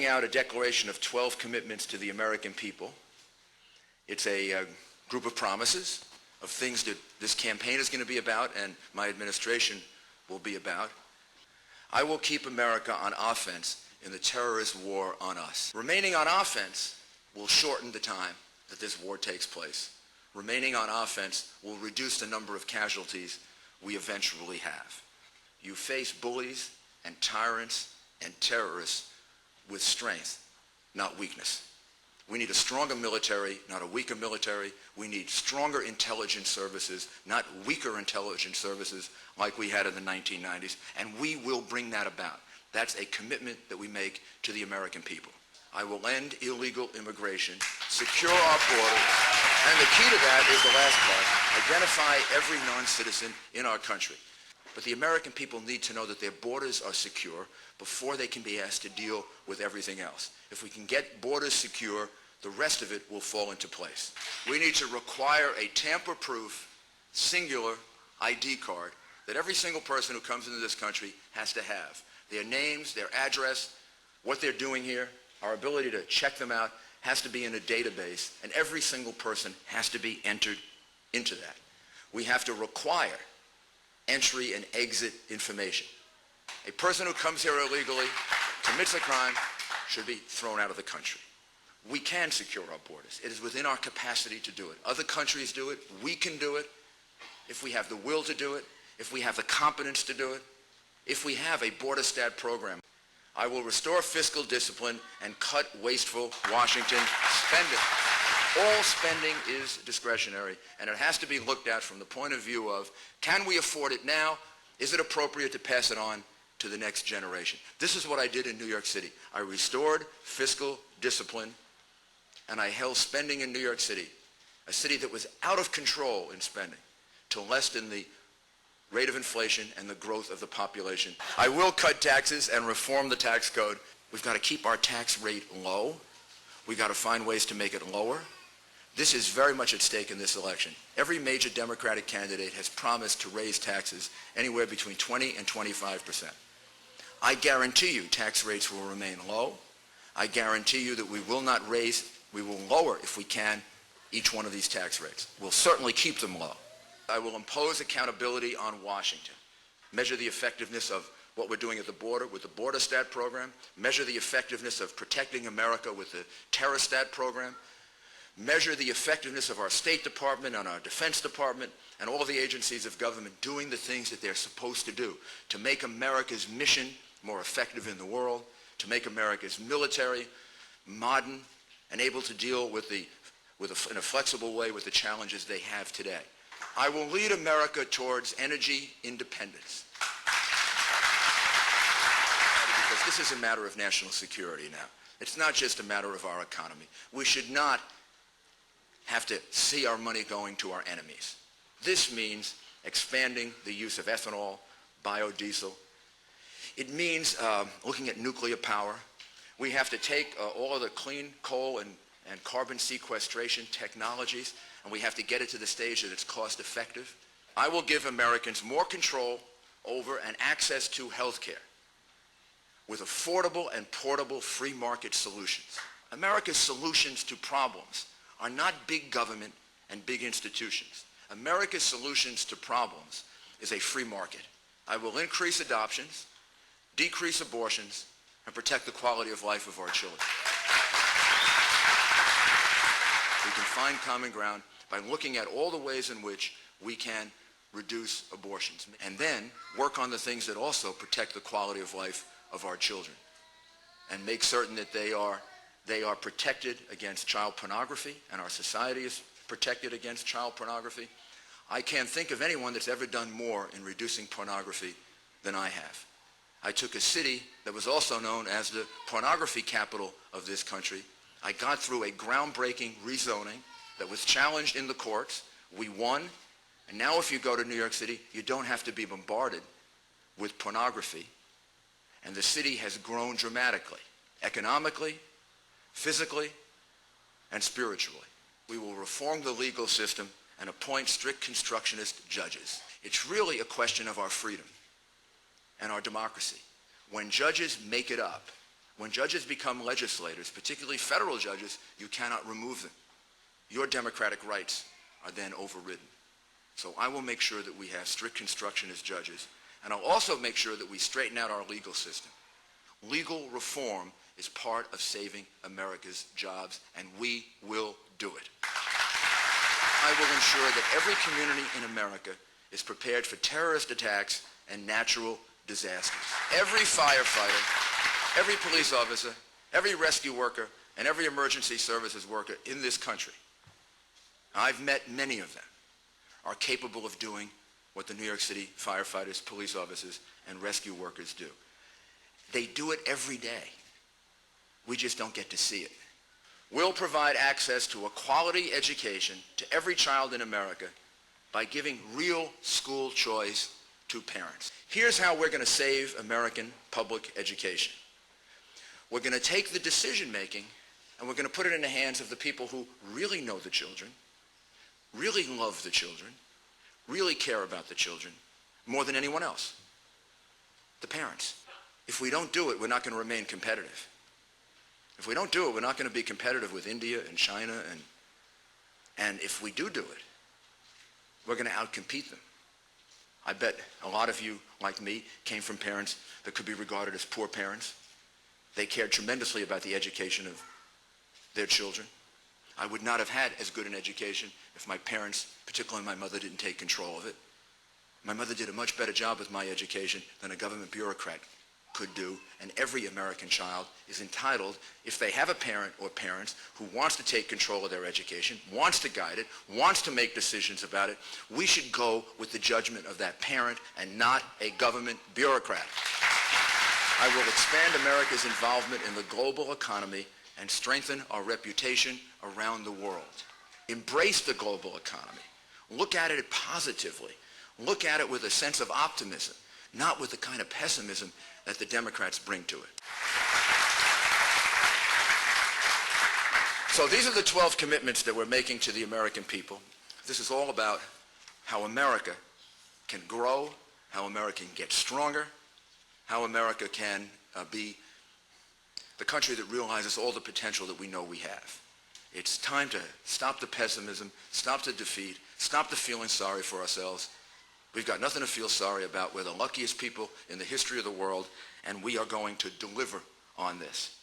putting out a declaration of 12 commitments to the American people. It's a group of promises of things that this campaign is going to be about and my administration will be about. I will keep America on offense in the terrorist war on us. Remaining on offense will shorten the time that this war takes place. Remaining on offense will reduce the number of casualties we eventually have. You face bullies and tyrants and terrorists with strength, not weakness. We need a stronger military, not a weaker military. We need stronger intelligence services, not weaker intelligence services like we had in the 1990s, and we will bring that about. That's a commitment that we make to the American people. I will end illegal immigration, secure our borders, and the key to that is the last part, identify every non-citizen in our country. But the American people need to know that their borders are secure before they can be asked to deal with everything else. If we can get borders secure, the rest of it will fall into place. We need to require a tamper-proof, singular ID card that every single person who comes into this country has to have. Their names, their address, what they're doing here, our ability to check them out has to be in a database, and every single person has to be entered into that. We have to require entry and exit information. A person who comes here illegally, commits a crime, should be thrown out of the country. We can secure our borders. It is within our capacity to do it. Other countries do it. We can do it if we have the will to do it, if we have the competence to do it, if we have a border stat program. I will restore fiscal discipline and cut wasteful Washington spending. All spending is discretionary, and it has to be looked at from the point of view of, can we afford it now? Is it appropriate to pass it on to the next generation? This is what I did in New York City. I restored fiscal discipline, and I held spending in New York City, a city that was out of control in spending, to less than the rate of inflation and the growth of the population. I will cut taxes and reform the tax code. We've got to keep our tax rate low. We've got to find ways to make it lower. This is very much at stake in this election. Every major Democratic candidate has promised to raise taxes anywhere between 20 and 25%. I guarantee you tax rates will remain low. I guarantee you that we will not raise, we will lower, if we can, each one of these tax rates. We'll certainly keep them low. I will impose accountability on Washington, measure the effectiveness of what we're doing at the border with the border stat program, measure the effectiveness of protecting America with the terror stat program, measure the effectiveness of our State Department and our Defense Department and all the agencies of government doing the things that they're supposed to do to make America's mission more effective in the world, to make America's military modern and able to deal with in a flexible way with the challenges they have today. I will lead America towards energy independence. Because this is a matter of national security now. It's not just a matter of our economy. We should not have to see our money going to our enemies. This means expanding the use of ethanol, biodiesel. It means looking at nuclear power. We have to take all of the clean coal and carbon sequestration technologies, and we have to get it to the stage that it's cost effective. I will give Americans more control over and access to health care with affordable and portable free market solutions. America's solutions to problems are not big government and big institutions. America's solutions to problems is a free market. I will increase adoptions, decrease abortions, and protect the quality of life of our children. We can find common ground by looking at all the ways in which we can reduce abortions, and then work on the things that also protect the quality of life of our children, and make certain that they are protected against child pornography, and our society is protected against child pornography. I can't think of anyone that's ever done more in reducing pornography than I have. I took a city that was also known as the pornography capital of this country. I got through a groundbreaking rezoning that was challenged in the courts. We won, and now if you go to New York City, you don't have to be bombarded with pornography. And the city has grown dramatically, economically, physically, and spiritually. We will reform the legal system and appoint strict constructionist judges. It's really a question of our freedom and our democracy. When judges make it up, When judges become legislators, particularly federal judges, you cannot remove them. Your democratic rights are then overridden. So I will make sure that we have strict construction as judges, and I'll also make sure that we straighten out our legal system. Legal reform is part of saving America's jobs, and we will do it. I will ensure that every community in America is prepared for terrorist attacks and natural disasters. Every firefighter, every police officer, every rescue worker, and every emergency services worker in this country, I've met many of them, are capable of doing what the New York City firefighters, police officers, and rescue workers do. They do it every day. We just don't get to see it. We'll provide access to a quality education to every child in America by giving real school choice to parents. Here's how we're going to save American public education. We're going to take the decision-making and we're going to put it in the hands of the people who really know the children, really love the children, really care about the children more than anyone else, the parents. If we don't do it, we're not going to remain competitive. If we don't do it, we're not going to be competitive with India and China, and if we do it, we're going to outcompete them. I bet a lot of you, like me, came from parents that could be regarded as poor parents. They cared tremendously about the education of their children. I would not have had as good an education if my parents, particularly my mother, didn't take control of it. My mother did a much better job with my education than a government bureaucrat could do, and every American child is entitled, if they have a parent or parents who wants to take control of their education, wants to guide it, wants to make decisions about it, we should go with the judgment of that parent and not a government bureaucrat. I will expand America's involvement in the global economy and strengthen our reputation around the world. Embrace the global economy. Look at it positively. Look at it with a sense of optimism, not with the kind of pessimism that the Democrats bring to it. So these are the 12 commitments that we're making to the American people. This is all about how America can grow, how America can get stronger, how America can be the country that realizes all the potential that we know we have. It's time to stop the pessimism, stop the defeat, stop the feeling sorry for ourselves. We've got nothing to feel sorry about. We're the luckiest people in the history of the world, and we are going to deliver on this.